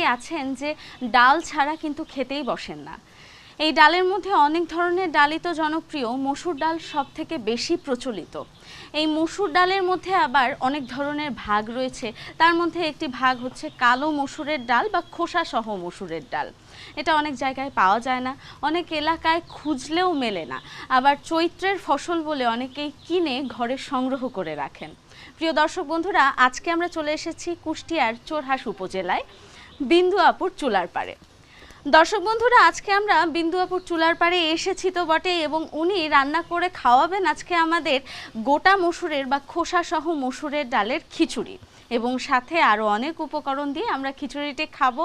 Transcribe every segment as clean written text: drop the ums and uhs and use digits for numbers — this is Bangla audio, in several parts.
অনেকেই আছেন যে ডাল ছাড়া কিন্তু খেতেই বসেন না। এই ডালের মধ্যে অনেক ধরনের ডালই তো জনপ্রিয়, মসুর ডাল সবথেকে বেশি প্রচলিত। এই মসুর ডালের মধ্যে আবার অনেক ধরনের ভাগ রয়েছে, তার মধ্যে একটি ভাগ হচ্ছে কালো মসুরের ডাল বা খোসাসহ মসুরের ডাল। এটা অনেক জায়গায় পাওয়া যায় না, অনেক এলাকায় খুঁজলেও মেলে না, আবার চৈত্রের ফসল বলে অনেকেই কিনে ঘরে সংগ্রহ করে রাখেন। প্রিয় দর্শক বন্ধুরা, আজকে আমরা চলে এসেছি কুষ্টিয়ার চোরহাস উপজেলায় বিন্দু আপুর চুলার পাড়ে। দর্শক বন্ধুরা, আজকে আমরা বিন্দু আপুর চুলার পাড়ে এসেছি তো বটে, এবং উনি রান্না করে খাওয়াবেন আজকে আমাদের গোটা মসুরের বা খোসাসহ মসুরের ডালের খিচুড়ি, এবং সাথে আরও অনেক উপকরণ দিয়ে আমরা খিচুড়িটি খাবো।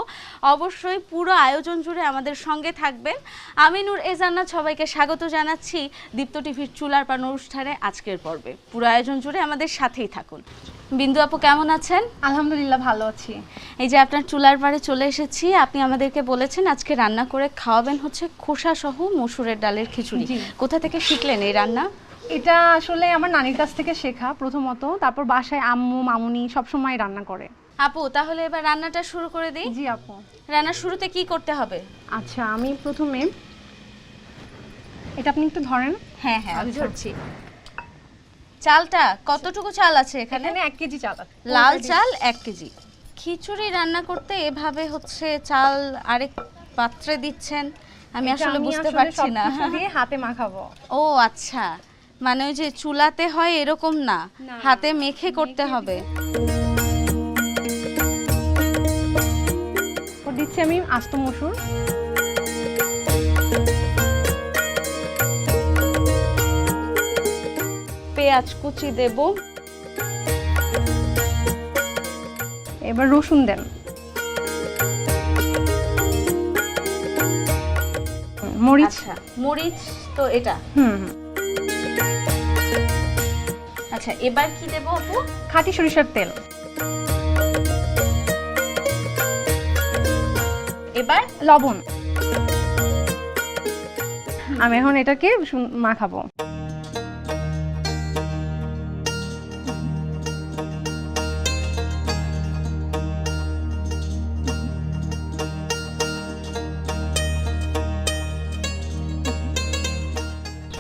অবশ্যই পুরো আয়োজন জুড়ে আমাদের সঙ্গে থাকবেন। আমি নূর এ জান্নাত সবাইকে স্বাগত জানাচ্ছি দীপ্ত টিভির চুলার পাড় অনুষ্ঠানে আজকের পর্বে। পুরো আয়োজন জুড়ে আমাদের সাথেই থাকুন। বিন্দু আপু, কেমন আছেন? আলহামদুলিল্লাহ, ভালো আছি। এই যে আপনার চুলার পাড়ে চলে এসেছি, আপনি আমাদেরকে বলেছেন আজকে রান্না করে খাওয়াবেন হচ্ছে খোসাসহ মসুরের ডালের খিচুড়ি। কোথা থেকে শিখলেন এই রান্না? এটা আসলে আমার নানির কাছ থেকে শেখা প্রথমত, তারপর বাসায় আম্মু মামুনি সবসময় রান্না করে। আপু, তাহলে এবার রান্নাটা শুরু করে দিই। জি আপু। রান্নার শুরুতে কি করতে হবে? আচ্ছা, আমি প্রথমে এটা আপনি একটু ধরেন। হ্যাঁ হ্যাঁ, আমি ধরছি। চালটা কতটুকু চাল আছে এখানে? 1 কেজি চাল আছে, লাল চাল 1 কেজি। খিচুড়ি রান্না করতে এভাবে হচ্ছে চাল আরেক পাত্রে দিচ্ছেন, আমি আসলে বুঝতে পারছি না। দিয়ে হাতে মাখাবো। ও আচ্ছা, মানে ওই যে চুলাতে হয় এরকম না, হাতে মেখে করতে হবে। দিচ্ছি আমি আস্ত মসুর, পেঁয়াজ কুচি দেব, এবার রসুন দেন, মরিচ। আচ্ছা, মরিচ তো এটা। আচ্ছা, এবার কি দেব আপু? খাঁটি সরিষার তেল। এবার লবণ। আমি এখন এটাকে মাখাবো।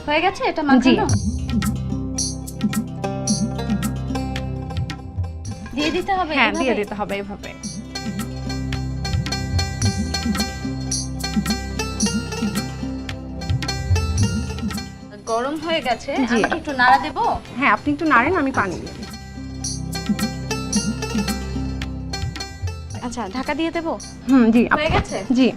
হয়ে গেছে এটা মাখানো? দিয়ে দিতে হবে? হ্যাঁ, দিয়ে দিতে হবে এভাবে। গরম হয়ে গেছে, আমি একটু নাড়া দেব? হ্যাঁ, আপনি একটু নাড়েন, আমি পানি দিই। আচ্ছা, ঢাকা দিয়ে দেব? জি। হয়ে গেছে? জি।